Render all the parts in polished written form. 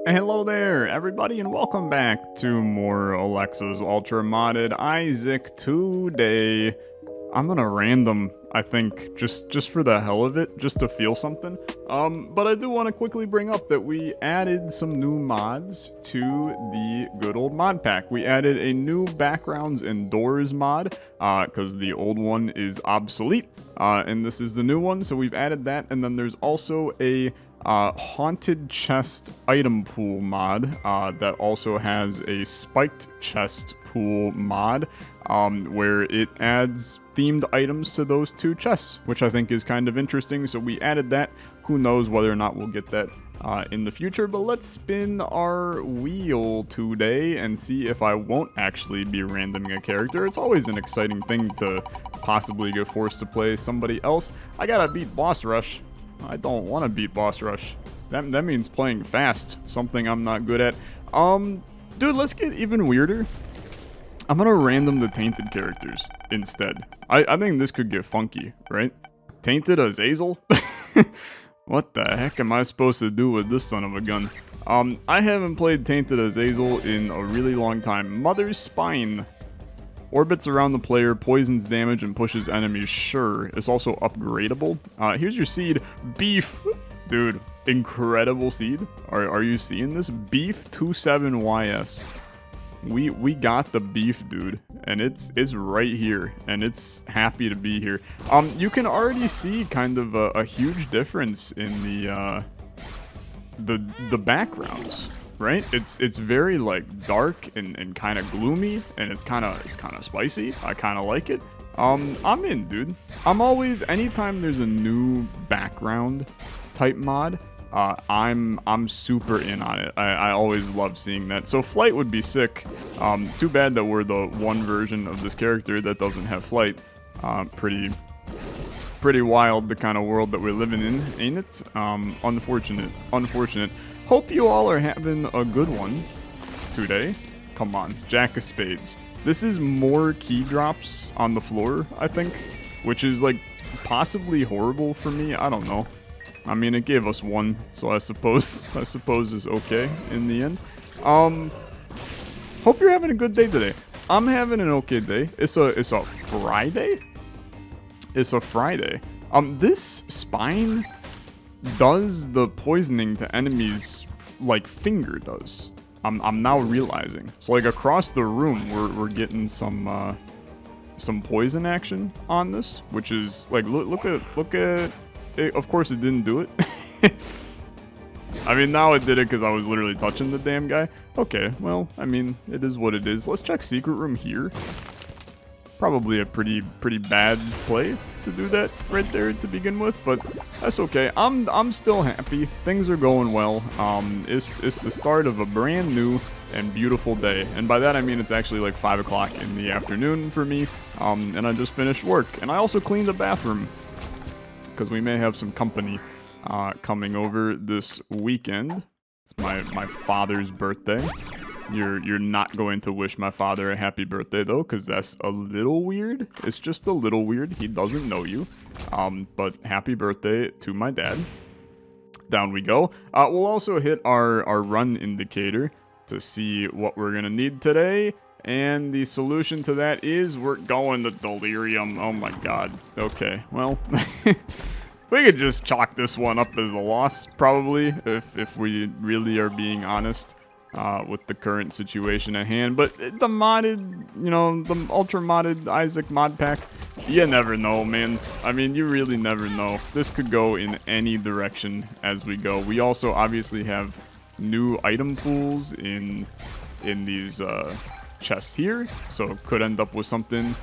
Hello there, everybody, and welcome back to more Olexa's Ultra Modded Isaac. Today, I'm gonna random, I think, just for the hell of it, just to feel something. But I do want to quickly bring up that we added some new mods to the good old Modpack. We added a new backgrounds and doors mod, because the old one is obsolete, and this is the new one, so we've added that, and then there's also a haunted chest item pool mod that also has a spiked chest pool mod where it adds themed items to those two chests, which I think is kind of interesting. So we added that. Who knows whether or not we'll get that in the future, but let's spin our wheel today and see if I won't actually be randoming a character. It's always an exciting thing to possibly get forced to play somebody else. I gotta beat Boss Rush. I don't want to beat Boss Rush. That means playing fast, something I'm not good at. Dude, let's get even weirder. I'm gonna random the Tainted characters instead. I think this could get funky, right? Tainted Azazel? What the heck am I supposed to do with this son of a gun? I haven't played Tainted Azazel in a really long time. Mother's Spine. Orbits around the player, poisons damage, and pushes enemies. Sure, it's also upgradable. Here's your seed. Beef. Dude, incredible seed. Are you seeing this? Beef 27YS. We got the beef, dude. And it's right here. And it's happy to be here. You can already see kind of a huge difference in the backgrounds. Right? It's very like dark and kind of gloomy, and it's kind of spicy. I kind of like it. I'm in, dude. I'm always, anytime there's a new background type mod, I'm super in on it. I always love seeing that. So flight would be sick. Too bad that we're the one version of this character that doesn't have flight. Pretty wild, the kind of world that we're living in, ain't it? Unfortunate. Hope you all are having a good one today. Come on, Jack of Spades. This is more key drops on the floor, I think, which is like possibly horrible for me. I don't know. I mean, it gave us one, so I suppose it's okay in the end. Hope you're having a good day today. I'm having an okay day. It's a Friday. It's a Friday. This spine does the poisoning to enemies like finger does. I'm now realizing. So like across the room, we're getting some poison action on this, which is like look at it. Of course it didn't do it. I mean, now it did it because I was literally touching the damn guy. Okay, well, I mean, it is what it is. Let's check secret room here. Probably a pretty bad play to do that right there to begin with, but that's okay. I'm still happy. Things are going well. It's the start of a brand new and beautiful day, and by that I mean it's actually like 5 o'clock in the afternoon for me. And I just finished work, and I also cleaned the bathroom because we may have some company coming over this weekend. It's my father's birthday. You're not going to wish my father a happy birthday, though, because that's a little weird. It's just a little weird. He doesn't know you. But happy birthday to my dad. Down we go. We'll also hit our run indicator to see what we're going to need today. And the solution to that is we're going to Delirium. Oh, my God. Okay, well... We could just chalk this one up as a loss, probably, if we really are being honest. With the current situation at hand, but the modded, the ultra modded Isaac mod pack, you never know, man. I mean, you really never know. This could go in any direction as we go. We also obviously have new item pools in these chests here, so could end up with something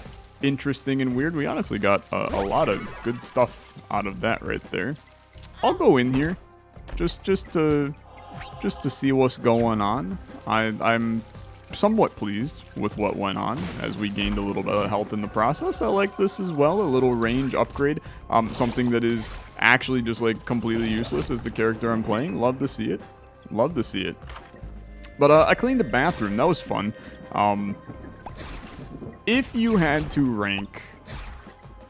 interesting and weird. We honestly got a lot of good stuff out of that right there. I'll go in here just to see what's going on. I'm somewhat pleased with what went on as we gained a little bit of health in the process. I like this as well, a little range upgrade. Something that is actually just like completely useless as the character I'm playing. Love to see it. Love to see it. But I cleaned the bathroom. That was fun. If you had to rank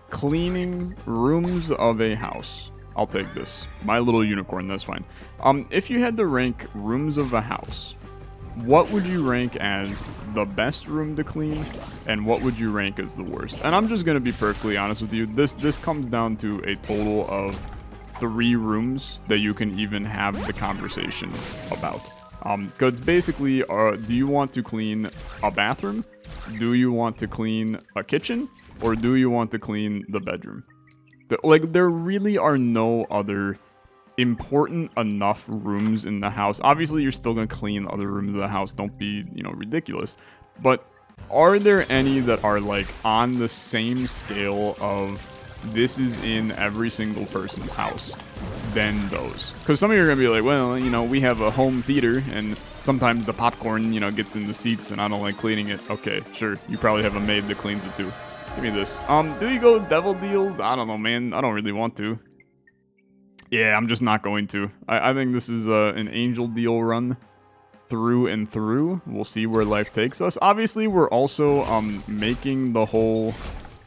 cleaning rooms of a house, I'll take this. My little unicorn, that's fine. If you had to rank rooms of a house, what would you rank as the best room to clean, and what would you rank as the worst? And I'm just gonna be perfectly honest with you. This comes down to a total of 3 rooms that you can even have the conversation about. Because basically, do you want to clean a bathroom? Do you want to clean a kitchen? Or do you want to clean the bedroom? Like, there really are no other important enough rooms in the house. Obviously, you're still gonna clean other rooms of the house. Don't be, ridiculous. But are there any that are, like, on the same scale of this is in every single person's house than those? Because some of you are gonna be like, well, we have a home theater, and sometimes the popcorn, gets in the seats, and I don't like cleaning it. Okay, sure. You probably have a maid that cleans it too. Give me this. Do you go devil deals? I don't know, man. I don't really want to. Yeah, I'm just not going to. I think this is an angel deal run through and through. We'll see where life takes us. Obviously, we're also making the whole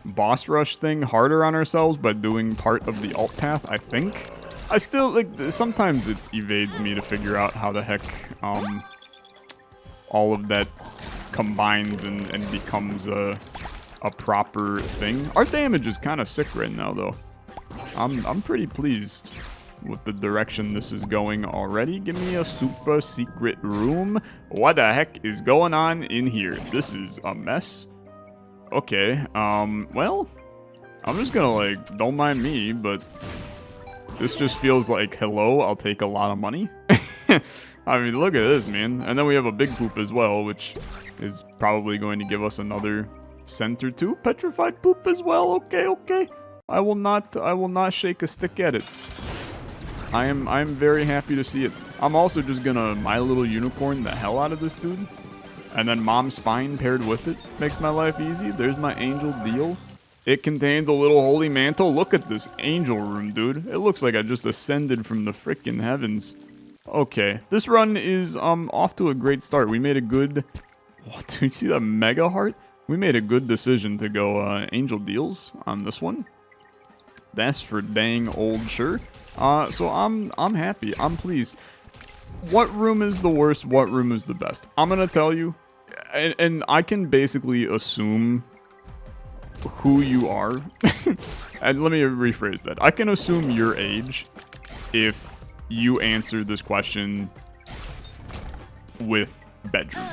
boss rush thing harder on ourselves by doing part of the alt path, I think. I still, like, sometimes it evades me to figure out how the heck all of that combines and becomes a proper thing. Our damage is kind of sick right now, though. I'm pretty pleased with the direction this is going already. Give me a super secret room. What the heck is going on in here? This is a mess. Okay, well, I'm just gonna, like, don't mind me, but this just feels like, hello, I'll take a lot of money. I mean, look at this, man. And then we have a big poop as well, which is probably going to give us another cent or 2. Petrified poop as well. Okay. I will not shake a stick at it. I'm very happy to see it. I'm also just gonna My Little Unicorn the hell out of this dude. And then Mom's Spine paired with it makes my life easy. There's my angel deal. It contains a little holy mantle. Look at this angel room, dude. It looks like I just ascended from the frickin' heavens. Okay, this run is off to a great start. We made a good... What, do you see that mega heart? We made a good decision to go angel deals on this one. That's for dang old sure. So I'm happy. I'm pleased. What room is the worst? What room is the best? I'm gonna tell you, and I can basically assume who you are. And let me rephrase that. I can assume your age if you answer this question with bedroom.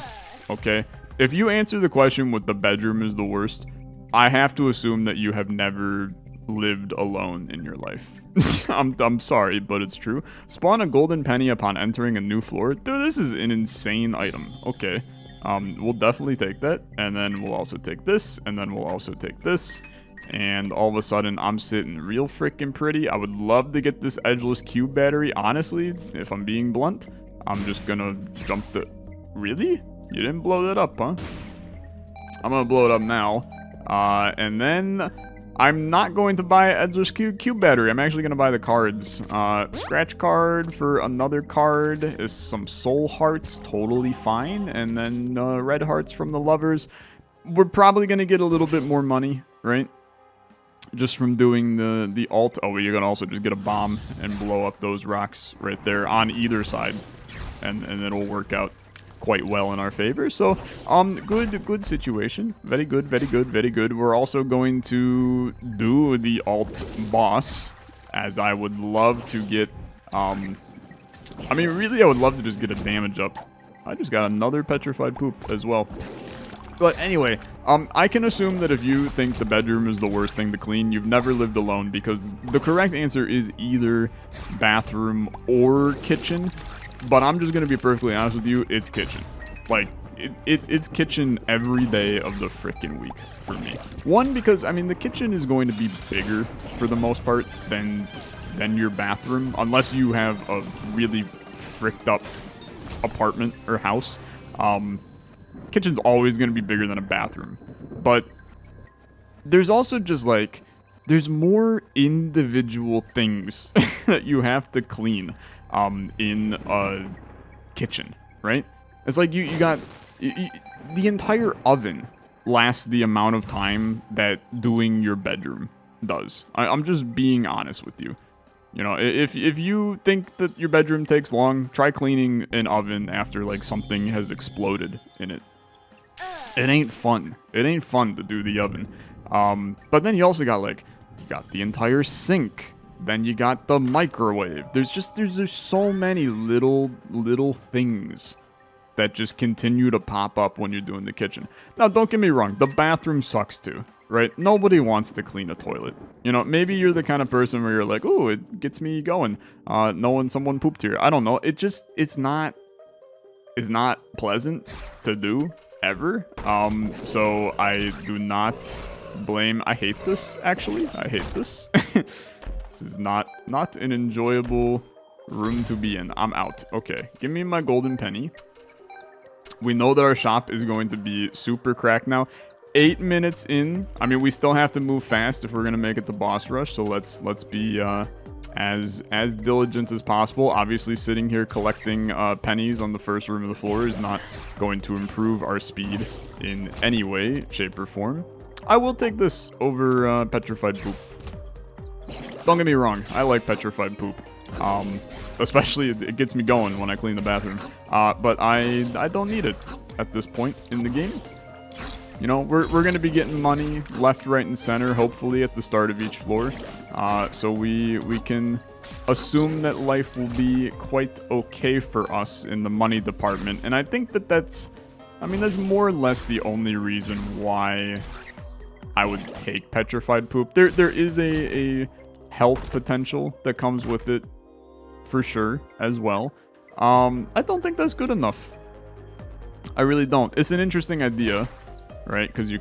Okay? If you answer the question with the bedroom is the worst, I have to assume that you have never lived alone in your life. I'm sorry, but it's true. Spawn a golden penny upon entering a new floor. Dude, this is an insane item. Okay. We'll definitely take that. And then we'll also take this. And then we'll also take this. And all of a sudden, I'm sitting real freaking pretty. I would love to get this edgeless cube battery. Honestly, if I'm being blunt, I'm just gonna jump the... Really? You didn't blow that up, huh? I'm gonna blow it up now. And then I'm not going to buy edgeless cube battery. I'm actually gonna buy the cards. Scratch card for another card is some soul hearts, totally fine. And then red hearts from the lovers. We're probably gonna get a little bit more money, right? Just from doing the alt. Oh, you're gonna also just get a bomb and blow up those rocks right there on either side. And it'll work out quite well in our favor. So, good situation. Very good. We're also going to do the alt boss, as I would love to get, I mean, really, I would love to just get a damage up. I just got another petrified poop as well. But anyway, I can assume that if you think the bedroom is the worst thing to clean, you've never lived alone, because the correct answer is either bathroom or kitchen. But I'm just going to be perfectly honest with you, it's kitchen. Like, it's kitchen every day of the frickin' week for me. One, because, I mean, the kitchen is going to be bigger, for the most part, than your bathroom. Unless you have a really fricked up apartment or house. Kitchen's always going to be bigger than a bathroom. But there's also just, like, there's more individual things that you have to clean. In a kitchen, right? It's like you got the entire oven lasts the amount of time that doing your bedroom does. I'm just being honest with you. You know, if you think that your bedroom takes long, try cleaning an oven after like something has exploded in it. It ain't fun. It ain't fun to do the oven. But then you also got like, you got the entire sink. Then you got the microwave. There's so many little things that just continue to pop up when you're doing the kitchen. Now, don't get me wrong, the bathroom sucks too, right? Nobody wants to clean a toilet. You know, maybe you're the kind of person where you're like, oh, it gets me going, knowing someone pooped here. I don't know. It's not pleasant to do ever. So I do not blame. I hate this, actually. I hate this. This is not an enjoyable room to be in. I'm out. Okay, give me my golden penny. We know that our shop is going to be super cracked now. 8 minutes in. I mean, we still have to move fast if we're gonna make it to boss rush. So let's be as diligent as possible. Obviously, sitting here collecting pennies on the first room of the floor is not going to improve our speed in any way, shape, or form. I will take this over petrified poop. Don't get me wrong, I like petrified poop. Especially it gets me going when I clean the bathroom. But I don't need it at this point in the game. You know, we're going to be getting money left, right, and center, hopefully at the start of each floor. So we can assume that life will be quite okay for us in the money department. And I think that's more or less the only reason why I would take petrified poop. There is a health potential that comes with it for sure as well. I don't think that's good enough. I really don't. It's an interesting idea, right? Because we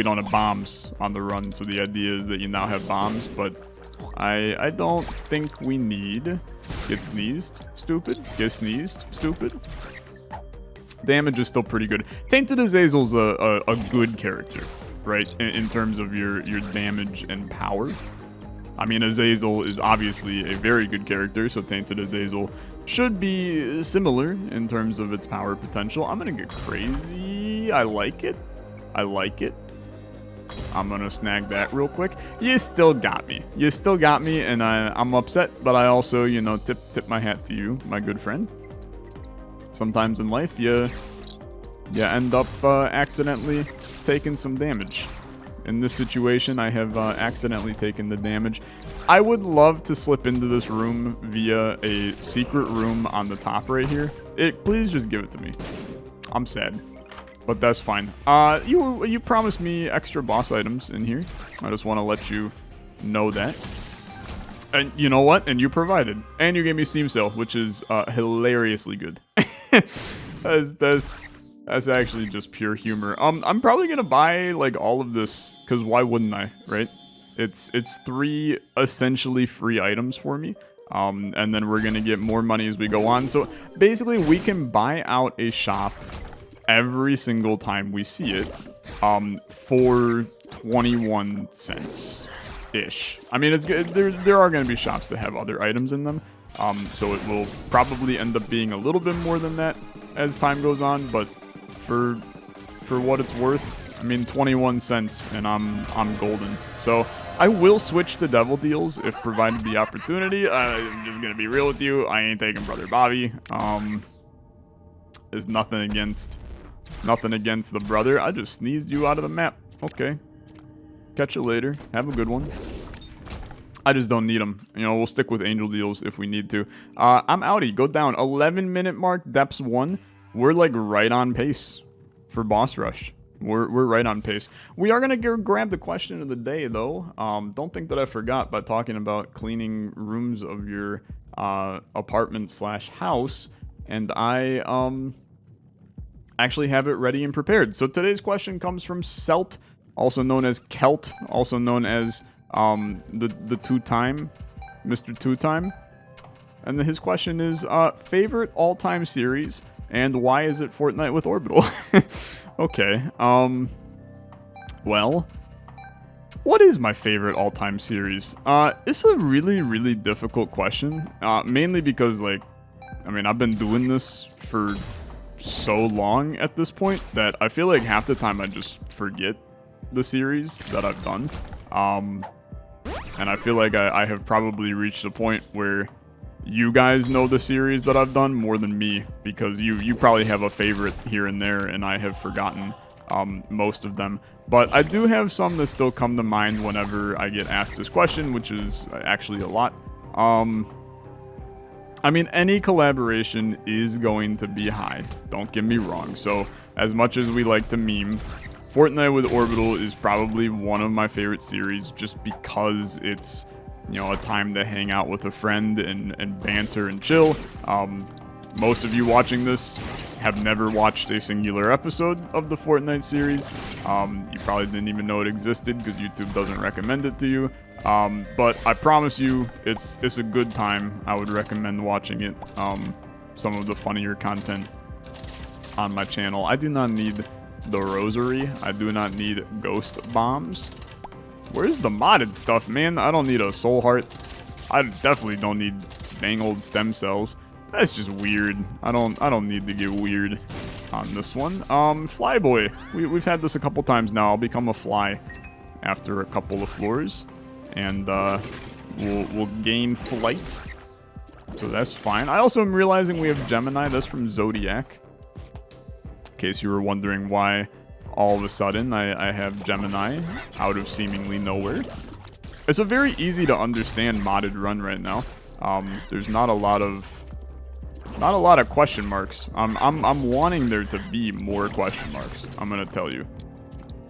don't have bombs on the run, so the idea is that you now have bombs, but I don't think we need. Get sneezed, stupid. Get sneezed, stupid. Damage is still pretty good. Tainted Azazel's a good character, right? In terms of your damage and power. I mean, Azazel is obviously a very good character, so Tainted Azazel should be similar in terms of its power potential. I'm gonna get crazy. I like it. I like it. I'm gonna snag that real quick. You still got me. You still got me, and I'm upset, but I also, you know, tip my hat to you, my good friend. Sometimes in life, you end up accidentally taking some damage. In this situation, I have accidentally taken the damage. I would love to slip into this room via a secret room on the top right here. Please just give it to me. I'm sad, but that's fine. You promised me extra boss items in here. I just want to let you know that. And you know what? And you provided. And you gave me Steam Sale, which is hilariously good. That's actually just pure humor. I'm probably gonna buy like all of this, because why wouldn't I, right? It's 3 essentially free items for me. And then we're gonna get more money as we go on. So basically we can buy out a shop every single time we see it for 21 cents ish. I mean, it's good. There are gonna be shops that have other items in them. So it will probably end up being a little bit more than that as time goes on, but for what it's worth, I mean, 21 cents and I'm golden. So I will switch to Devil Deals if provided the opportunity. I'm just gonna be real with you. I ain't taking Brother Bobby. There's nothing against the brother. I just sneezed you out of the map. Okay. Catch you later. Have a good one. I just don't need them. You know, we'll stick with Angel Deals if we need to. I'm outie. Go down. 11-minute mark. Depths 1. We're like right on pace for boss rush. We're right on pace. We are gonna grab the question of the day though. Don't think that I forgot by talking about cleaning rooms of your apartment / house, and I actually have it ready and prepared. So today's question comes from Selt, also known as Kelt, also known as the two-time Mr. Two-Time, and his question is favorite all-time series. And why is it Fortnite with Orbital? Okay, well, what is my favorite all-time series? It's a really, really difficult question, mainly because, like, I mean, I've been doing this for so long at this point that I feel like half the time I just forget the series that I've done. And I feel like I have probably reached a point where you guys know the series that I've done more than me, because you probably have a favorite here and there, and I have forgotten most of them. But I do have some that still come to mind whenever I get asked this question, which is actually a lot. I mean, any collaboration is going to be high, don't get me wrong. So as much as we like to meme, Fortnite with Orbital is probably one of my favorite series, just because it's, you know, a time to hang out with a friend and banter and chill. Most of you watching this have never watched a singular episode of the Fortnite series. You probably didn't even know it existed because YouTube doesn't recommend it to you. But I promise you, it's a good time. I would recommend watching it. Some of the funnier content on my channel. I do not need the rosary. I do not need ghost bombs. Where's the modded stuff, man? I don't need a soul heart. I definitely don't need dang old stem cells. That's just weird. I don't need to get weird on this one. Flyboy. We've had this a couple times now. I'll become a fly after a couple of floors, and we'll gain flight. So that's fine. I also am realizing we have Gemini. That's from Zodiac. In case you were wondering why all of a sudden I have Gemini out of seemingly nowhere. It's a very easy to understand modded run right now. There's not a lot of question marks. I'm wanting there to be more question marks. I'm gonna tell you.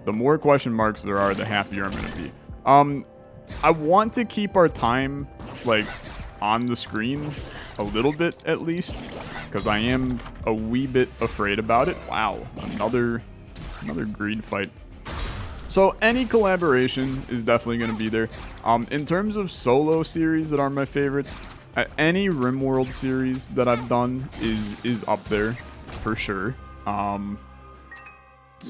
The more question marks there are, the happier I'm gonna be. I want to keep our time like on the screen a little bit at least, because I am a wee bit afraid about it. Wow, another greed fight. So any collaboration is definitely going to be there. In terms of solo series that are my favorites, any RimWorld series that I've done is up there for sure.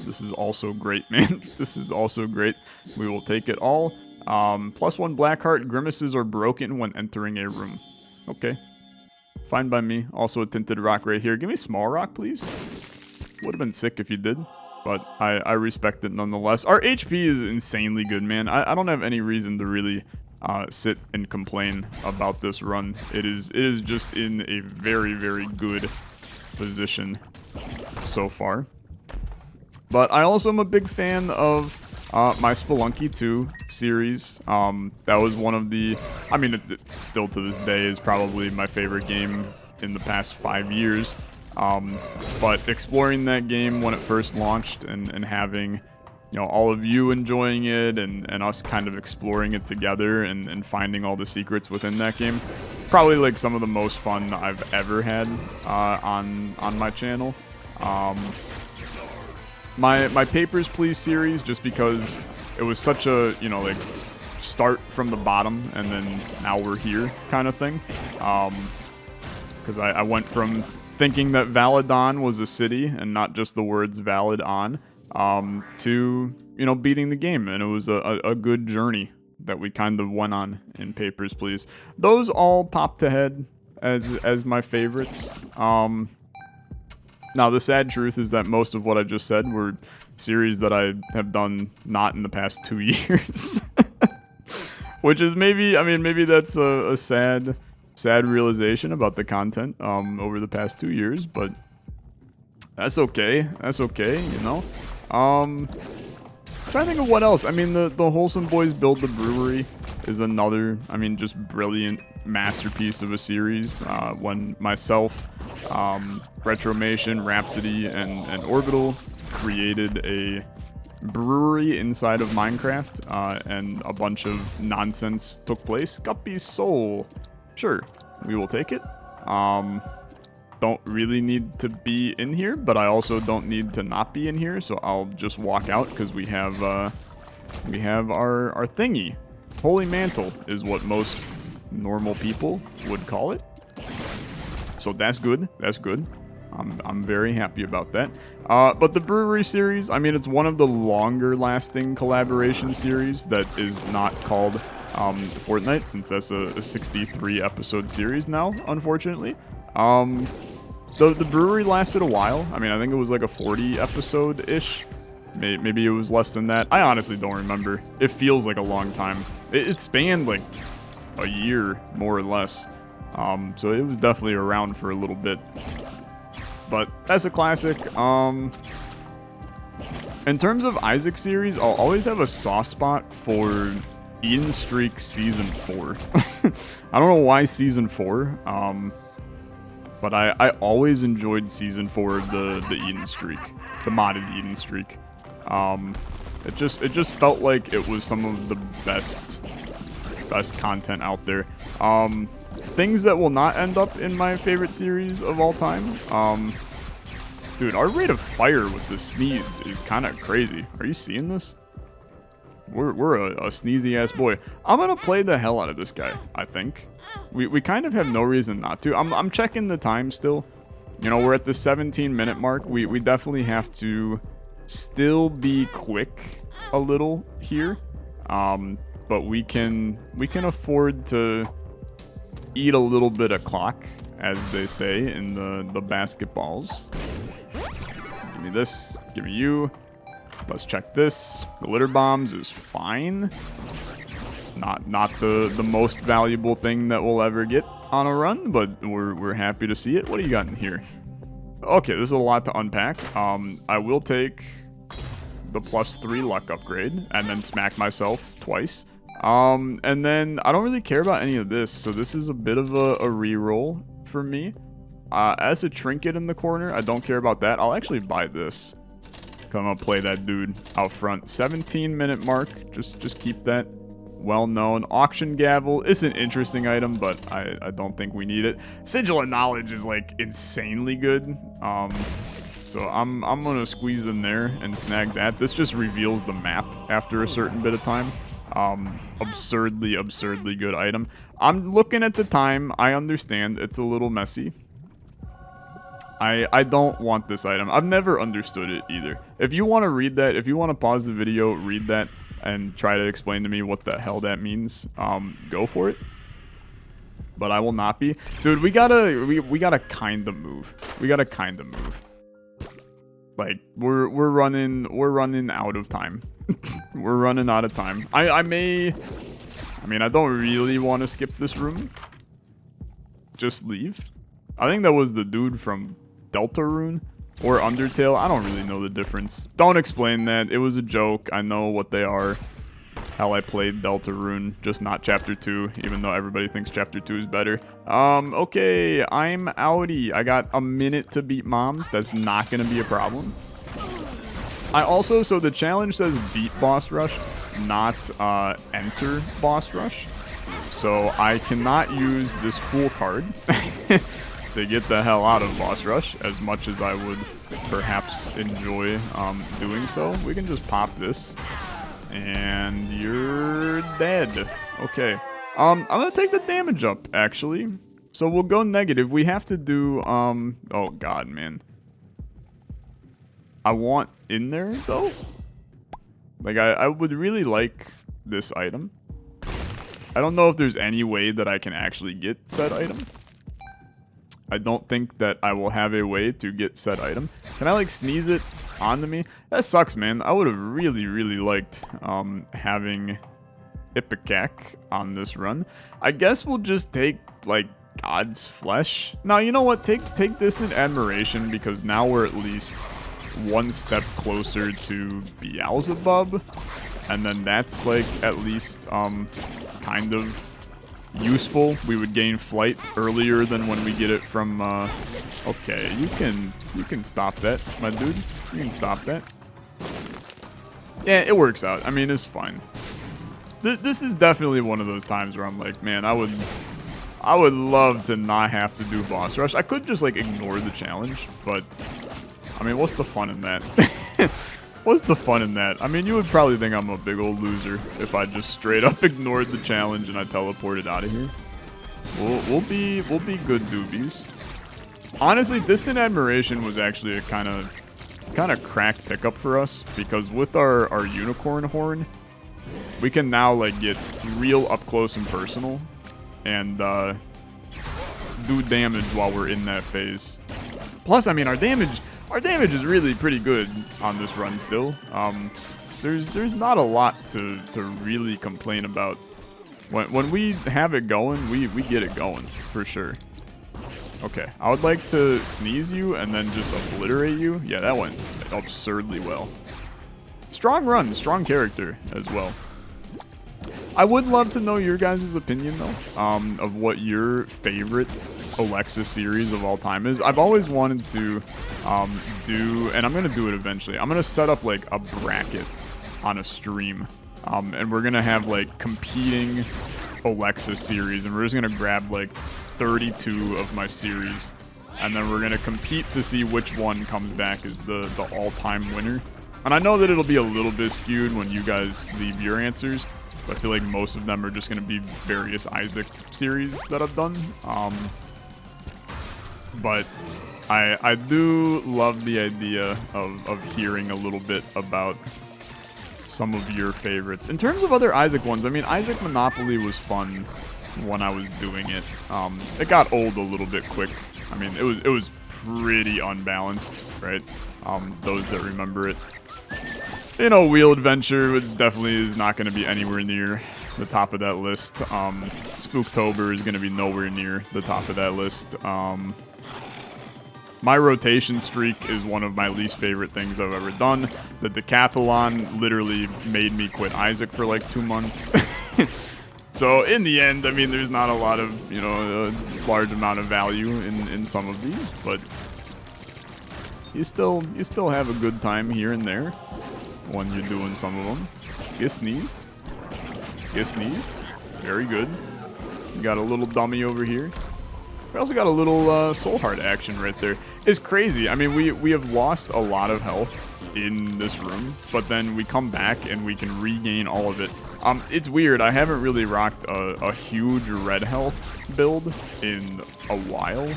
This is also great, man. This is also great. We will take it all. +1 Blackheart. Grimaces are broken when entering a room. Okay. Fine by me. Also a tinted rock right here. Give me small rock, please. Would have been sick if you did, but I respect it nonetheless. Our HP is insanely good, man. I don't have any reason to really sit and complain about this run. It is just in a very, very good position so far. But I also am a big fan of my Spelunky 2 series. That was one of the, I mean, it still to this day is probably my favorite game in the past 5 years. But exploring that game when it first launched and having, you know, all of you enjoying it and us kind of exploring it together and finding all the secrets within that game, probably like some of the most fun I've ever had on my channel. My Papers, Please series, just because it was such a, you know, like, start from the bottom and then now we're here kind of thing. Because I went from thinking that Validon was a city and not just the words valid on, to, you know, beating the game. And it was a good journey that we kind of went on in Papers, Please. Those all popped ahead as my favorites. Now, the sad truth is that most of what I just said were series that I have done not in the past 2 years. Which is maybe, I mean, maybe that's a sad realization about the content over the past 2 years, but that's okay. That's okay, you know? I'm trying to think of what else. I mean, the Wholesome Boys Build the Brewery is another, I mean, just brilliant masterpiece of a series. When myself, Retromation, Rhapsody, and Orbital created a brewery inside of Minecraft, and a bunch of nonsense took place. Guppy's Soul. Sure, we will take it. Don't really need to be in here, but I also don't need to not be in here, so I'll just walk out because we have our thingy. Holy Mantle is what most normal people would call it. So that's good. That's good. I'm very happy about that. But the brewery series, I mean, it's one of the longer lasting collaboration series that is not called Fortnite, since that's a 63 episode series now, unfortunately. The brewery lasted a while. I mean, I think it was like a 40 episode-ish. Maybe it was less than that. I honestly don't remember. It feels like a long time. It spanned like a year, more or less. So it was definitely around for a little bit. But that's a classic. In terms of Isaac series, I'll always have a soft spot for Eden Streak Season 4. I don't know why Season 4, but I always enjoyed Season 4 of the Eden Streak, the modded Eden Streak. It just felt like it was some of the best content out there. Things that will not end up in my favorite series of all time. Dude, our rate of fire with the sneeze is kind of crazy. Are you seeing this? We're a sneezy ass boy. I'm gonna play the hell out of this guy, I think. We kind of have no reason not to. I'm checking the time still. You know, we're at the 17-minute mark. We definitely have to still be quick a little here. But we can afford to eat a little bit of clock, as they say in the basketballs. Give me this, give me you. Let's check this. Glitter bombs is fine. Not the most valuable thing that we'll ever get on a run, but we're happy to see it. What do you got in here? Okay, this is a lot to unpack. I will take the +3 luck upgrade and then smack myself twice. And then I don't really care about any of this, so this is a bit of a reroll for me. As a trinket in the corner, I don't care about that. I'll actually buy this. I'm gonna play that dude out front. 17-minute mark. Just keep that well known. Auction gavel is an interesting item, but I don't think we need it. Sigil of knowledge is like insanely good. So I'm gonna squeeze in there and snag that. This just reveals the map after a certain bit of time. Absurdly good item. I'm looking at the time. I understand it's a little messy. I don't want this item. I've never understood it either. If you want to read that, if you want to pause the video, read that, and try to explain to me what the hell that means, go for it. But I will not be. Dude, we gotta kind of move. We gotta kind of move. Like, we're running out of time. We're running out of time. I mean, I don't really want to skip this room. Just leave. I think that was the dude from Deltarune or Undertale. I don't really know the difference. Don't explain that. It was a joke. I know what they are. Hell, I played Deltarune, just not Chapter 2, even though everybody thinks Chapter 2 is better. Okay, I'm outie. I got a minute to beat Mom. That's not going to be a problem. So the challenge says beat boss rush, not enter boss rush. So I cannot use this fool card to get the hell out of boss rush, as much as I would perhaps enjoy doing so. We can just pop this, and you're dead. Okay. I'm gonna take the damage up, actually. So we'll go negative. We have to do, oh god, man. I want in there, though. Like, I would really like this item. I don't know if there's any way that I can actually get said item. I don't think that I will have a way to get said item. Can I, like, sneeze it onto me? That sucks, man. I would have really liked having Ipecac on this run. I guess we'll just take, like, God's Flesh. Now, you know what? Take Distant Admiration, because now we're at least one step closer to Beelzebub. And then that's, like, at least kind of useful. We would gain flight earlier than when we get it from okay, you can stop that, my dude. You can stop that. Yeah, it works out. I mean, it's fine. This is definitely one of those times where I'm like, man, I would love to not have to do boss rush. I could just, like, ignore the challenge, but I mean, what's the fun in that? What's the fun in that? I mean, you would probably think I'm a big old loser if I just straight up ignored the challenge and I teleported out of here. We'll be good doobies. Honestly, Distant Admiration was actually a kind of cracked pickup for us, because with our unicorn horn, we can now, like, get real up close and personal and do damage while we're in that phase. Plus, I mean, our damage is really pretty good on this run still. There's not a lot to really complain about When we have it going, we get it going, for sure. Okay, I would like to sneeze you and then just obliterate you. Yeah, that went absurdly well. Strong run, strong character as well. I would love to know your guys' opinion, though, of what your favorite Olexa series of all time is. I've always wanted to do, and I'm going to do it eventually, I'm going to set up, like, a bracket on a stream. And we're going to have, like, competing Olexa series, and we're just going to grab, like, 32 of my series, and then we're going to compete to see which one comes back as the all-time winner. And I know that it'll be a little bit skewed when you guys leave your answers. I feel like most of them are just going to be various Isaac series that I've done. But I do love the idea of hearing a little bit about some of your favorites. In terms of other Isaac ones, I mean, Isaac Monopoly was fun when I was doing it. It got old a little bit quick. I mean, it was pretty unbalanced, right? Those that remember it. You know, Wheel Adventure definitely is not going to be anywhere near the top of that list. Spooktober is going to be nowhere near the top of that list. My rotation streak is one of my least favorite things I've ever done. The decathlon literally made me quit Isaac for like 2 months. So in the end, I mean, there's not a lot of, you know, a large amount of value in some of these, but you still have a good time here and there when you're doing some of them. Get sneezed. Get sneezed. Very good. You got a little dummy over here. We also got a little soul heart action right there. It's crazy. I mean, we have lost a lot of health in this room, but then we come back and we can regain all of it. It's weird. I haven't really rocked a huge red health build in a while,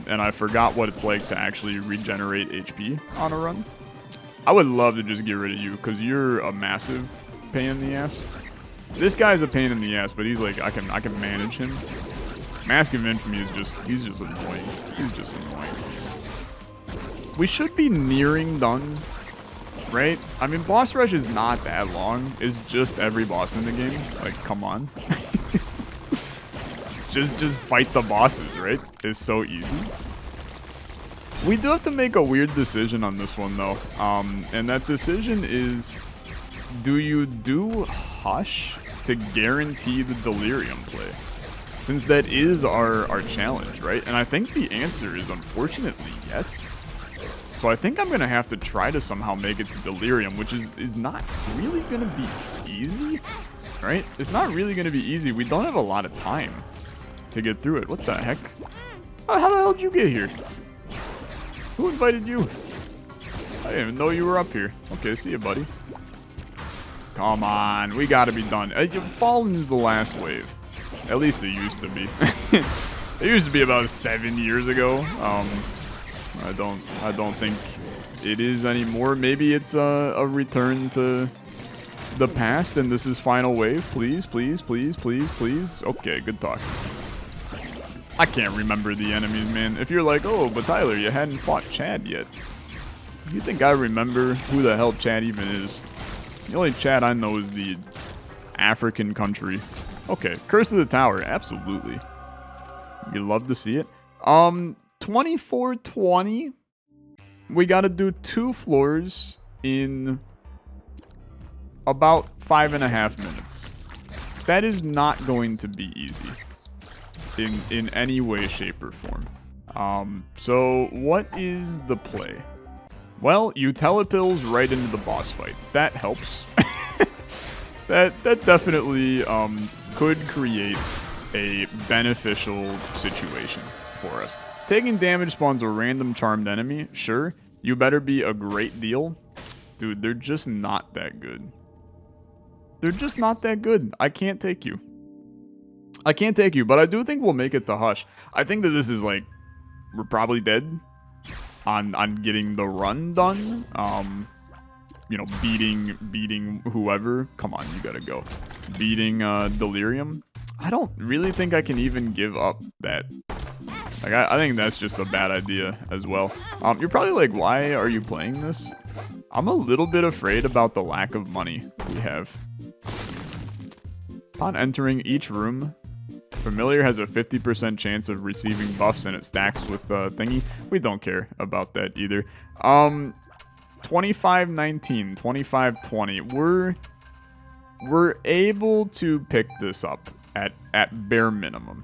and I forgot what it's like to actually regenerate HP on a run. I would love to just get rid of you, because you're a massive pain in the ass. This guy's a pain in the ass, but he's like, I can manage him. Mask of Infamy is he's just annoying. He's just annoying. We should be nearing done, right? I mean, boss rush is not that long. It's just every boss in the game. Like, come on. just fight the bosses, right? It's so easy. We do have to make a weird decision on this one, though. And that decision is, do you do Hush to guarantee the Delirium play? Since that is our challenge, right? And I think the answer is unfortunately yes. So I think I'm going to have to try to somehow make it to Delirium, which is not really going to be easy, right? It's not really going to be easy. We don't have a lot of time to get through it. What the heck? How the hell did you get here? Who invited you? I didn't even know you were up here. Okay, see you, buddy. Come on, we gotta be done. Fallen's the last wave. At least it used to be. It used to be about 7 years ago. I don't think it is anymore. Maybe it's a return to the past, and this is final wave. Please, please, please, please, please. Okay, good talk. I can't remember the enemies, man. If you're like, oh, but Tyler, you hadn't fought Chad yet. You think I remember who the hell Chad even is? The only Chad I know is the African country. Okay, Curse of the Tower, absolutely. You'd love to see it. 2420. We gotta do 2 floors in about 5.5 minutes. That is not going to be easy. In any way, shape, or form. So what is the play? Well, you telepills right into the boss fight. That helps. that definitely could create a beneficial situation for us. Taking damage spawns a random charmed enemy. Sure, you better be a great deal. Dude, they're just not that good. They're just not that good. I can't take you. I can't take you, but I do think we'll make it to Hush. I think that this is like, we're probably dead on getting the run done. You know, beating whoever. Come on, you gotta go. Beating Delirium. I don't really think I can even give up that. Like, I think that's just a bad idea as well. You're probably like, why are you playing this? I'm a little bit afraid about the lack of money we have. Upon entering each room, familiar has a 50% chance of receiving buffs and it stacks with thingy. We don't care about that either. 2519, 2520. We're able to pick this up at bare minimum.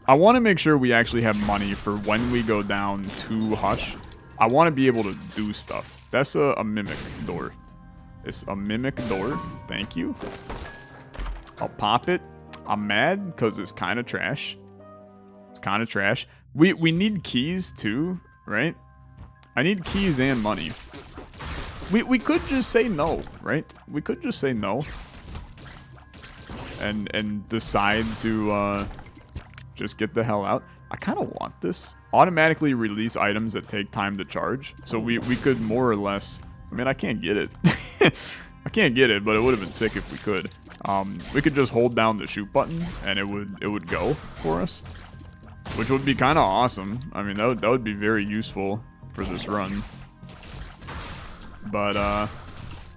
I want to make sure we actually have money for when we go down to Hush. I want to be able to do stuff. That's a mimic door. It's a mimic door. Thank you. I'll pop it. I'm mad because it's kind of trash. It's kind of trash. We need keys too, right? I need keys and money. We could just say no, right? We could just say no. And decide to just get the hell out. I kind of want this. Automatically release items that take time to charge. So we could more or less... I mean, I can't get it. I can't get it, but it would have been sick if we could. We could just hold down the shoot button and it would go for us, which would be kind of awesome. I mean, that would be very useful for this run. But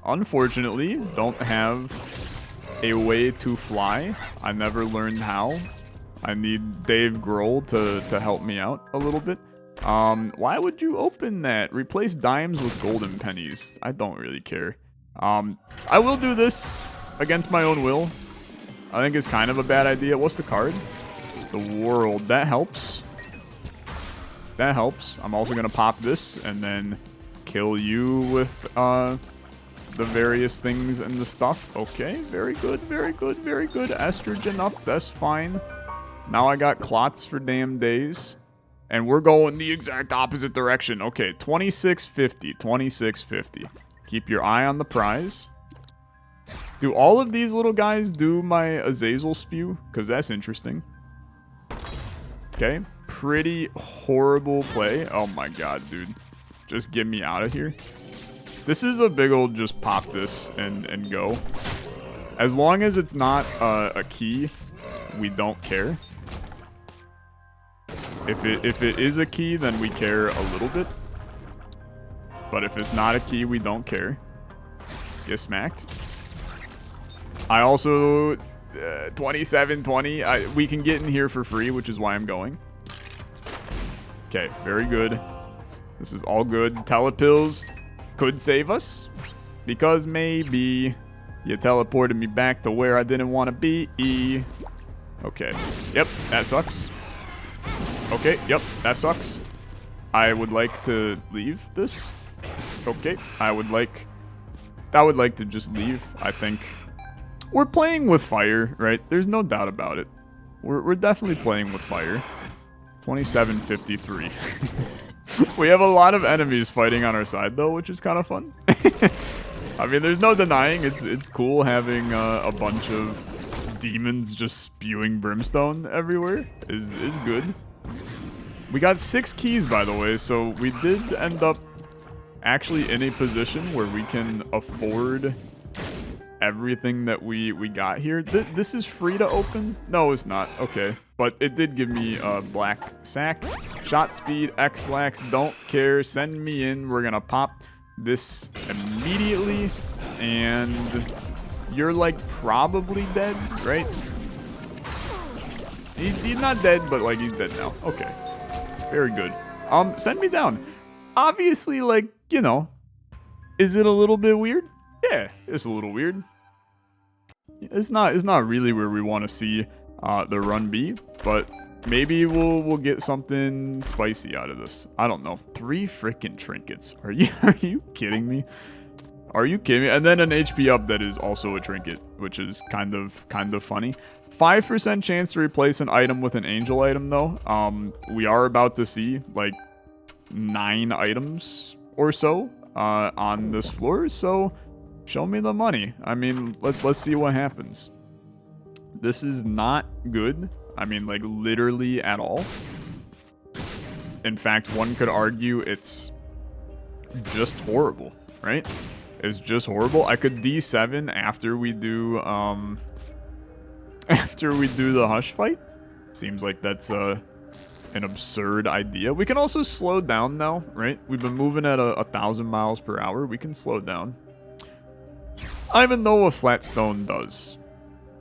unfortunately, don't have a way to fly. I never learned how. I need Dave Grohl to help me out a little bit. Why would you open that? Replace dimes with golden pennies. I don't really care. I will do this against my own will. I think it's kind of a bad idea. What's the card? The world. That helps. That helps. I'm also going to pop this and then kill you with the various things and the stuff. Okay, very good, very good, very good. Estrogen up, that's fine. Now I got clots for damn days. And we're going the exact opposite direction. Okay, 2650, 2650. Keep your eye on the prize. Do all of these little guys do my Azazel spew? Because that's interesting. Okay, pretty horrible play. Oh my god, dude. Just get me out of here. This is a big old just pop this and go. As long as it's not a key, we don't care. If it is a key, then we care a little bit. But if it's not a key, we don't care. Get smacked. I also 2720. We can get in here for free, which is why I'm going. Okay, very good. This is all good. Telepills could save us because maybe you teleported me back to where I didn't want to be. Okay. Yep, that sucks. Okay, yep, that sucks. I would like to leave this. Okay, I would like to just leave. I think we're playing with fire, right? There's no doubt about it. We're definitely playing with fire. 2753. We have a lot of enemies fighting on our side though, which is kind of fun. I mean, there's no denying it's cool having a bunch of demons just spewing brimstone everywhere. Is good. We got 6 keys, by the way, so we did end up actually in a position where we can afford everything that we got here. This is free to open? No, it's not. Okay. But it did give me a black sack. Shot speed, X-Lax, don't care. Send me in. We're gonna pop this immediately. And you're like probably dead, right? He's not dead, but like he's dead now. Okay. Very good. Send me down. Obviously, like, you know, is it a little bit weird? Yeah, it's a little weird. It's not really where we want to see the run be, but maybe we'll get something spicy out of this. I don't know. 3 freaking trinkets. Are you kidding me? Are you kidding me? And then an HP up that is also a trinket, which is kind of funny. 5% chance to replace an item with an angel item though. We are about to see like 9 items or so on this floor, so show me the money. I mean, let's see what happens. This is not good. I mean, like literally at all. In fact, one could argue it's just horrible, right? It's just horrible. I could D7 after we do the Hush fight. Seems like that's an absurd idea. We can also slow down now, right? We've been moving at 1,000 miles per hour. We can slow down. I don't even know what Flatstone does.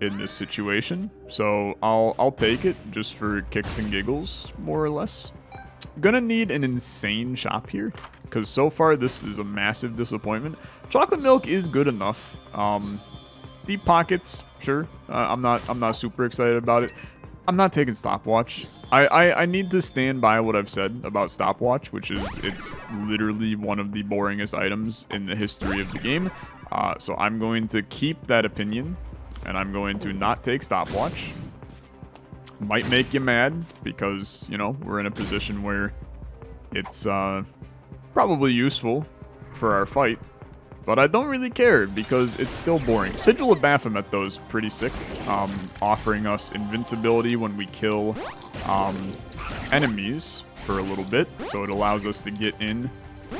in this situation, so I'll take it just for kicks and giggles, more or less. Gonna need an insane shop here, because so far this is a massive disappointment. Chocolate milk is good enough. Deep pockets, sure. I'm not super excited about it. I'm not taking stopwatch. I need to stand by what I've said about stopwatch, which is it's literally one of the boringest items in the history of the game. So I'm going to keep that opinion, and I'm going to not take stopwatch. Might make you mad because, you know, we're in a position where it's probably useful for our fight. But I don't really care because it's still boring. Sigil of Baphomet, though, is pretty sick. Offering us invincibility when we kill enemies for a little bit. So it allows us to get in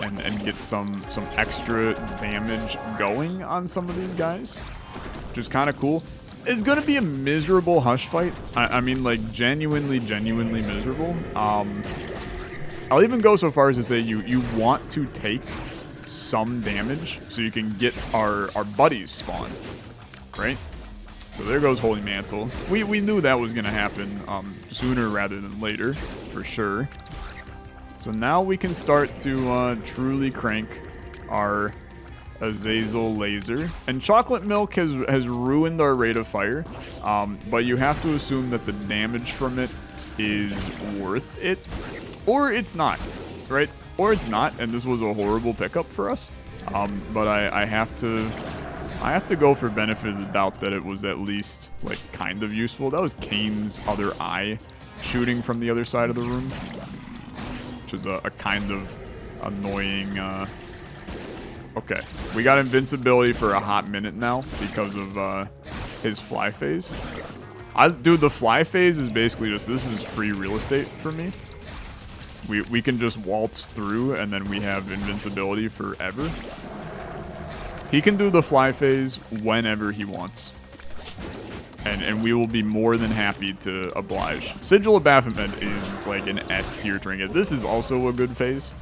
and get some extra damage going on some of these guys, which is kind of cool. It's going to be a miserable Hush fight. I mean, like, genuinely miserable. I'll even go so far as to say you want to take some damage so you can get our buddies spawn, right? So there goes Holy Mantle. We knew that was going to happen sooner rather than later, for sure. So now we can start to truly crank our Azazel laser. And chocolate milk has ruined our rate of fire, but you have to assume that the damage from it is worth it, or it's not, right? Or it's not, and this was a horrible pickup for us. But I have to go for benefit of the doubt that it was at least, like, kind of useful. That was Kane's other eye shooting from the other side of the room, which is a kind of annoying... Okay, we got invincibility for a hot minute now because of his fly phase. Dude, the fly phase is basically just, this is free real estate for me. We can just waltz through, and then we have invincibility forever. He can do the fly phase whenever he wants. And we will be more than happy to oblige. Sigil of Baphomet is like an S tier trinket. This is also a good phase.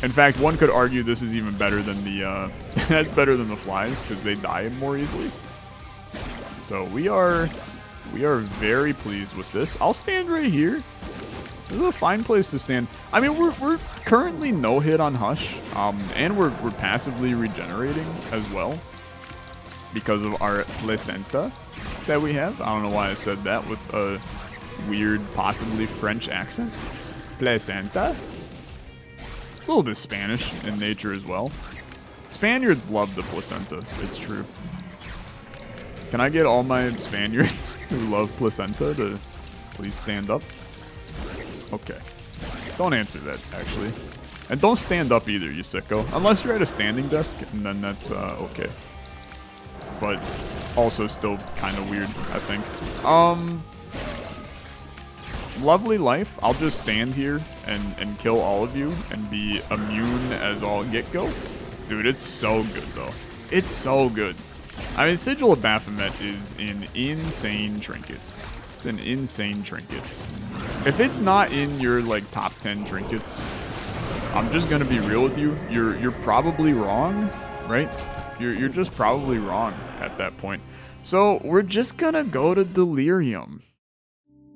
In fact, one could argue this is even better than the, that's better than the flies, because they die more easily. So we are very pleased with this. I'll stand right here. This is a fine place to stand. I mean, we're currently no hit on Hush, and we're passively regenerating as well because of our placenta that we have. I don't know why I said that with a weird, possibly French accent. Placenta. A little bit Spanish in nature as well. Spaniards love the placenta. It's true. Can I get all my Spaniards who love placenta to please stand up? Okay. Don't answer that, actually. And don't stand up either, you sicko. Unless you're at a standing desk, and then that's okay. But also still kind of weird, I think. Lovely life. I'll just stand here and kill all of you and be immune as all get-go. Dude, it's so good, though. It's so good. I mean, Sigil of Baphomet is an insane trinket. It's an insane trinket. If it's not in your, like, top 10 trinkets, I'm just gonna be real with you. You're probably wrong, right? You're just probably wrong at that point. So we're just gonna go to Delirium.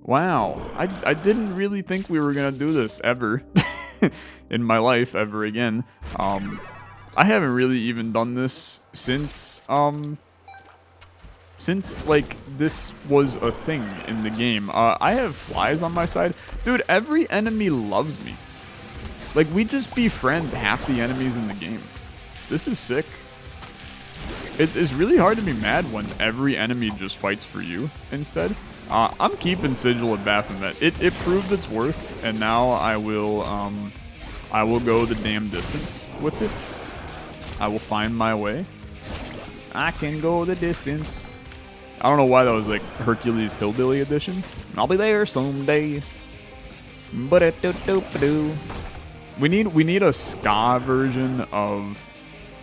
Wow, I didn't really think we were gonna do this ever in my life ever again. I haven't really even done this since like this was a thing in the game. I have flies on my side. Dude, every enemy loves me. Like, we just befriend half the enemies in the game. This is sick. It's really hard to be mad when every enemy just fights for you instead. I'm keeping Sigil of Baphomet. It proved its worth, and now I will go the damn distance with it. I will find my way. I can go the distance. I don't know why that was like Hercules Hillbilly edition. I'll be there someday. We need a ska version of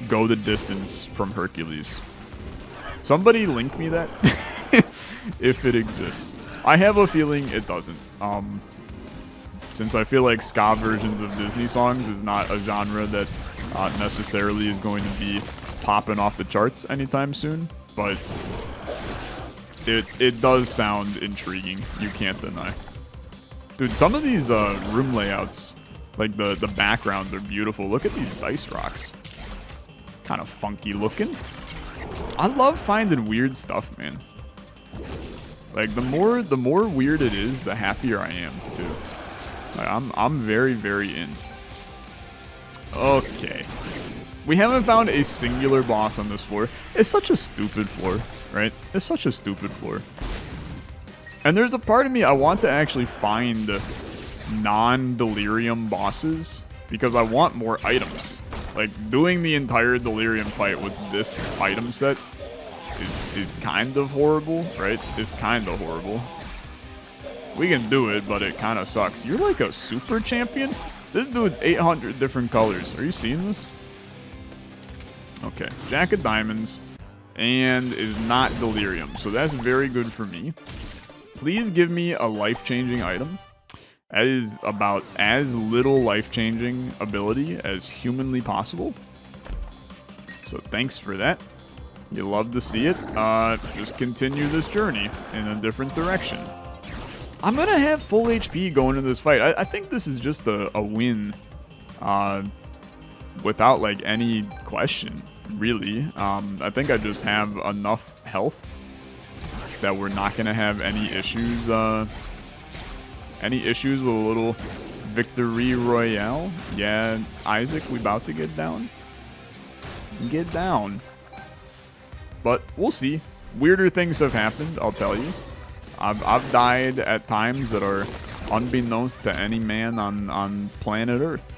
Go the Distance from Hercules. Somebody link me that if it exists. I have a feeling it doesn't. Since I feel like ska versions of Disney songs is not a genre that necessarily is going to be popping off the charts anytime soon, but It does sound intriguing. You can't deny. Dude, some of these room layouts, like the backgrounds are beautiful. Look at these dice rocks. Kind of funky looking. I love finding weird stuff, man. Like the more weird it is, the happier I am too. Like, I'm very, very in. Okay. We haven't found a singular boss on this floor. It's such a stupid floor, right? It's such a stupid floor. And there's a part of me I want to actually find non-Delirium bosses because I want more items. Like, doing the entire Delirium fight with this item set is kind of horrible, right? It's kind of horrible. We can do it, but it kind of sucks. You're like a super champion? This dude's 800 different colors. Are you seeing this? Okay, Jack of Diamonds, and is not Delirium, so that's very good for me. Please give me a life-changing item. That is about as little life-changing ability as humanly possible. So thanks for that. You love to see it. Just continue this journey in a different direction. I'm gonna have full HP going into this fight. I think this is just a win without like any question, really. I think I just have enough health that we're not gonna have any issues with a little victory royale. Yeah, Isaac, we about to get down. Get down. But we'll see. Weirder things have happened, I'll tell you. I've died at times that are unbeknownst to any man on planet Earth.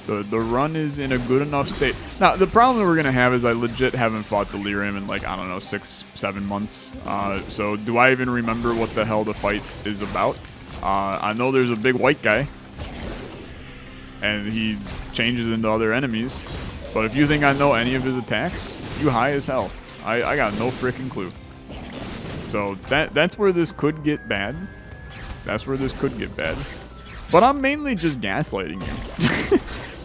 The run is in a good enough state. Now, the problem that we're going to have is I legit haven't fought Delirium in like, I don't know, 6-7 months. So do I even remember what the hell the fight is about? I know there's a big white guy. And he changes into other enemies. But if you think I know any of his attacks, you high as hell. I got no freaking clue. So that's where this could get bad. That's where this could get bad. But I'm mainly just gaslighting you.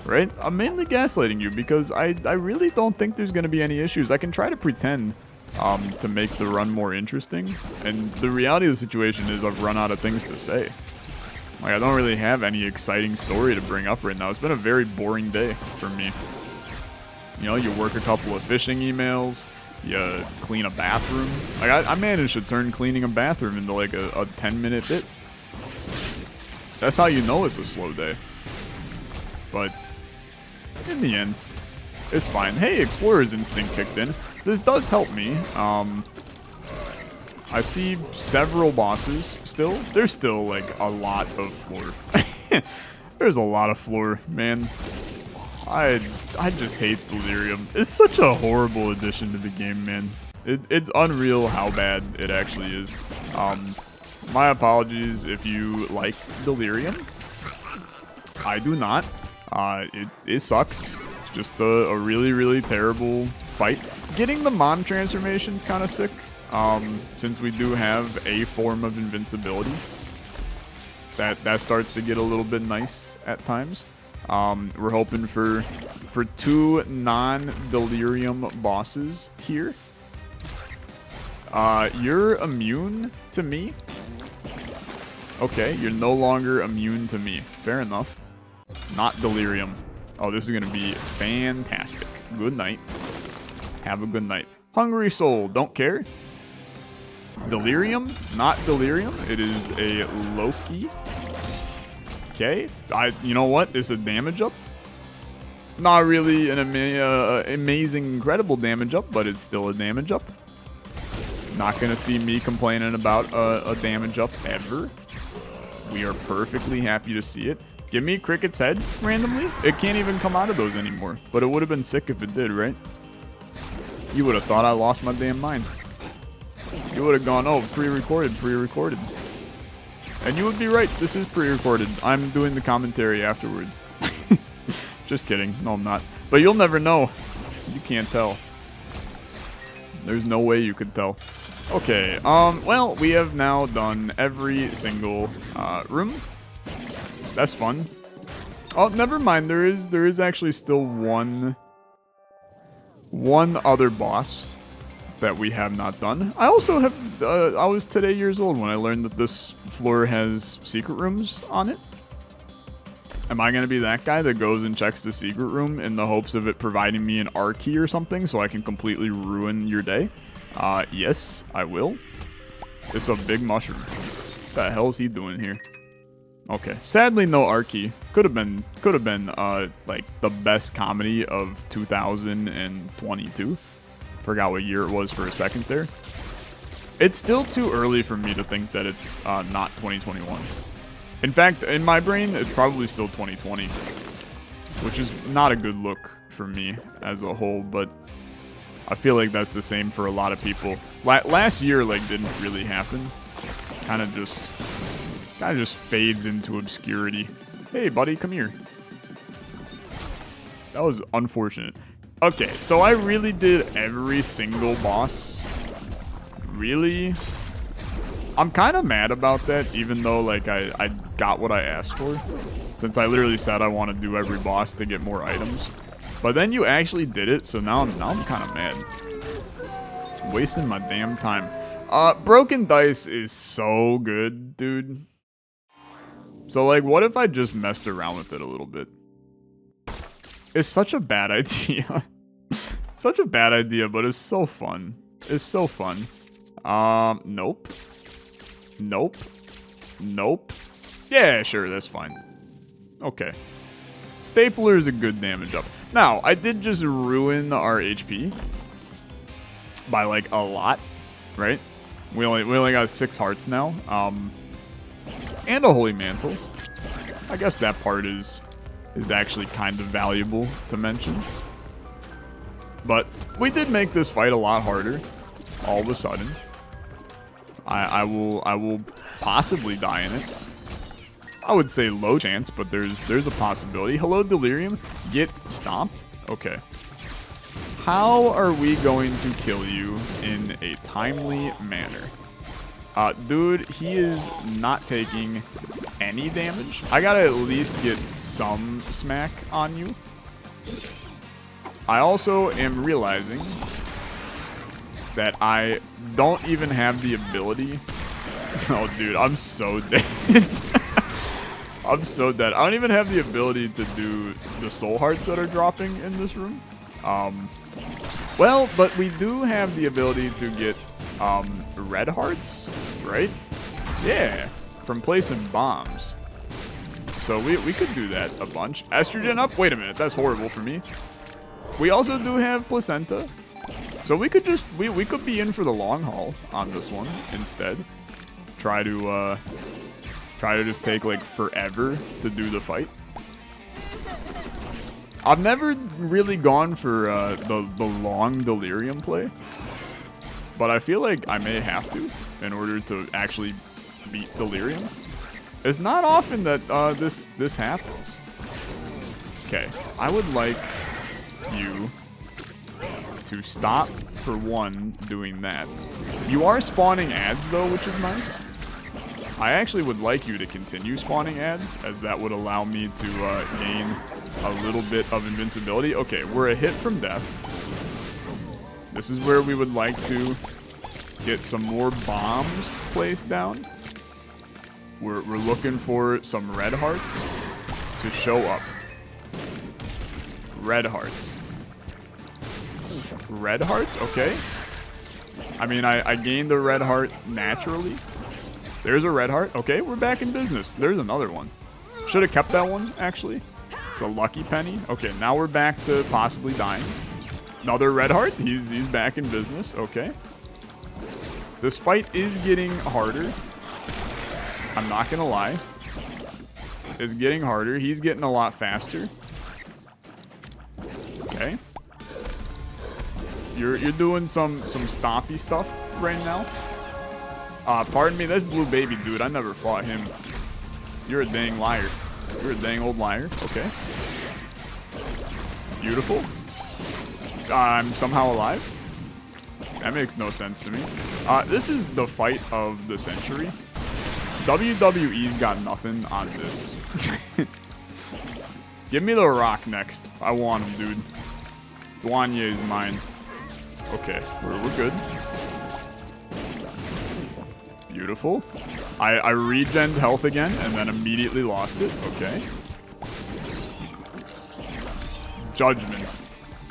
Right? I'm mainly gaslighting you because I really don't think there's going to be any issues. I can try to pretend to make the run more interesting. And the reality of the situation is I've run out of things to say. Like, I don't really have any exciting story to bring up right now. It's been a very boring day for me. You know, you work a couple of phishing emails. You clean a bathroom. Like, I managed to turn cleaning a bathroom into like a 10-minute bit. That's how you know it's a slow day. But in the end, it's fine. Hey, Explorer's Instinct kicked in. This does help me. I see several bosses still. There's still like a lot of floor. There's a lot of floor, man. I just hate Delirium. It's such a horrible addition to the game, man. It's unreal how bad it actually is. My apologies if you like Delirium. I do not. It sucks. It's just a really, really terrible fight. Getting the mom transformation's kind of sick, since we do have a form of invincibility. That starts to get a little bit nice at times. We're hoping for 2 non-Delirium bosses here. You're immune to me. Okay, you're no longer immune to me. Fair enough. Not Delirium. Oh, this is going to be fantastic. Good night. Have a good night. Hungry Soul, don't care. Delirium, not Delirium. It is a Loki. Okay, you know what? It's a damage up. Not really an amazing, incredible damage up, but it's still a damage up. Not gonna see me complaining about a damage up ever. We are perfectly happy to see it. Give me Cricket's head randomly. It can't even come out of those anymore, but it would have been sick if it did, right? You would have thought I lost my damn mind. You would have gone, oh, pre-recorded. And you would be right, this is pre-recorded. I'm doing the commentary afterward. Just kidding, no I'm not. But you'll never know. You can't tell. There's no way you could tell. Okay, well, we have now done every single room. That's fun. Oh, never mind, there is actually still one other boss that we have not done. I also have, I was today years old when I learned that this floor has secret rooms on it. Am I going to be that guy that goes and checks the secret room in the hopes of it providing me an R key or something so I can completely ruin your day? Yes, I will. It's a big mushroom. What the hell is he doing here? Okay, sadly no R key. Could have been like the best comedy of 2022. Forgot what year it was for a second there. It's still too early for me to think that it's not 2021. In fact, in my brain, it's probably still 2020, which is not a good look for me as a whole, but I feel like that's the same for a lot of people. Last year, like, didn't really happen. Kind of just fades into obscurity. Hey, buddy, come here. That was unfortunate. Okay, so I really did every single boss. Really? I'm kind of mad about that, even though, like, I got what I asked for. Since I literally said I want to do every boss to get more items. But then you actually did it, so now I'm kind of mad. Wasting my damn time. Broken dice is so good, dude. So, like, what if I just messed around with it a little bit? It's such a bad idea. Such a bad idea, but it's so fun. It's so fun. Nope. Nope. Nope. Yeah, sure, that's fine. Okay. Stapler is a good damage up. Now, I did just ruin our HP by, like, a lot, right? We only got 6 hearts now. And a Holy Mantle. I guess that part is actually kind of valuable to mention. But we did make this fight a lot harder all of a sudden. I will possibly die in it. I would say low chance, but there's a possibility. Hello, Delirium. Get stomped? Okay. How are we going to kill you in a timely manner? Dude, he is not taking any damage. I gotta at least get some smack on you. I also am realizing that I don't even have the ability. Oh, dude, I'm so dead. I'm so dead. I don't even have the ability to do the soul hearts that are dropping in this room. Well, but we do have the ability to get red hearts, right? Yeah, from placing bombs. So we could do that a bunch. Estrogen up? Wait a minute, that's horrible for me. We also do have placenta. So we could just, we could be in for the long haul on this one instead. Try to just take like forever to do the fight. I've never really gone for the long Delirium play. But I feel like I may have to in order to actually beat Delirium. It's not often that this happens. Okay, I would like you to stop for one doing that. You are spawning ads though, which is nice. I actually would like you to continue spawning ads, as that would allow me to gain a little bit of invincibility. Okay, we're a hit from death. This is where we would like to get some more bombs placed down. We're looking for some red hearts to show up. Red hearts. Red hearts? Okay. I mean, I gained a red heart naturally. There's a red heart. Okay, we're back in business. There's another one. Should have kept that one, actually. It's a lucky penny. Okay, now we're back to possibly dying. Another red heart. He's back in business. Okay. This fight is getting harder. I'm not gonna lie. It's getting harder. He's getting a lot faster. Okay. You're doing some stompy stuff right now. Pardon me, that's Blue Baby, dude. I never fought him. You're a dang liar. You're a dang old liar. Okay. Beautiful. I'm somehow alive. That makes no sense to me. This is the fight of the century. WWE's got nothing on this. Give me the Rock next. I want him, dude. Guanye is mine. Okay, we're good. Beautiful. I regened health again and then immediately lost it. Okay. Judgment.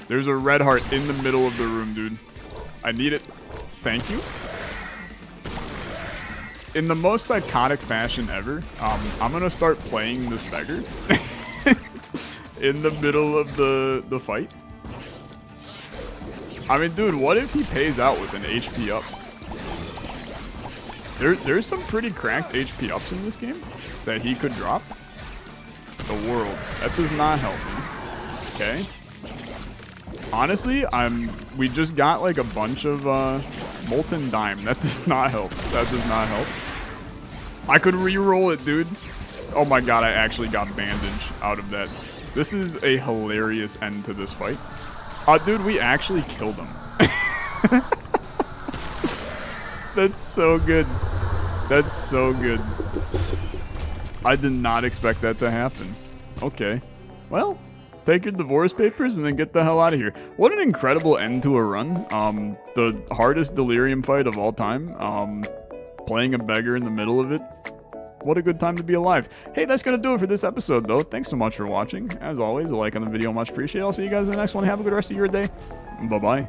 There's a red heart in the middle of the room, dude. I need it. Thank you. In the most psychotic fashion ever, I'm gonna start playing this beggar in the middle of the fight. I mean, dude, what if he pays out with an HP up? There's some pretty cracked HP ups in this game that he could drop. The world. That does not help me. Okay. Honestly, we just got like a bunch of molten dime. That does not help. That does not help. I could re-roll it, dude. Oh my god, I actually got bandage out of that. This is a hilarious end to this fight. Dude, we actually killed him. That's so good. That's so good. I did not expect that to happen. Okay. Well, take your divorce papers and then get the hell out of here. What an incredible end to a run. The hardest Delirium fight of all time. Playing a beggar in the middle of it. What a good time to be alive. Hey, that's going to do it for this episode, though. Thanks so much for watching. As always, a like on the video, much appreciated. I'll see you guys in the next one. Have a good rest of your day. Bye-bye.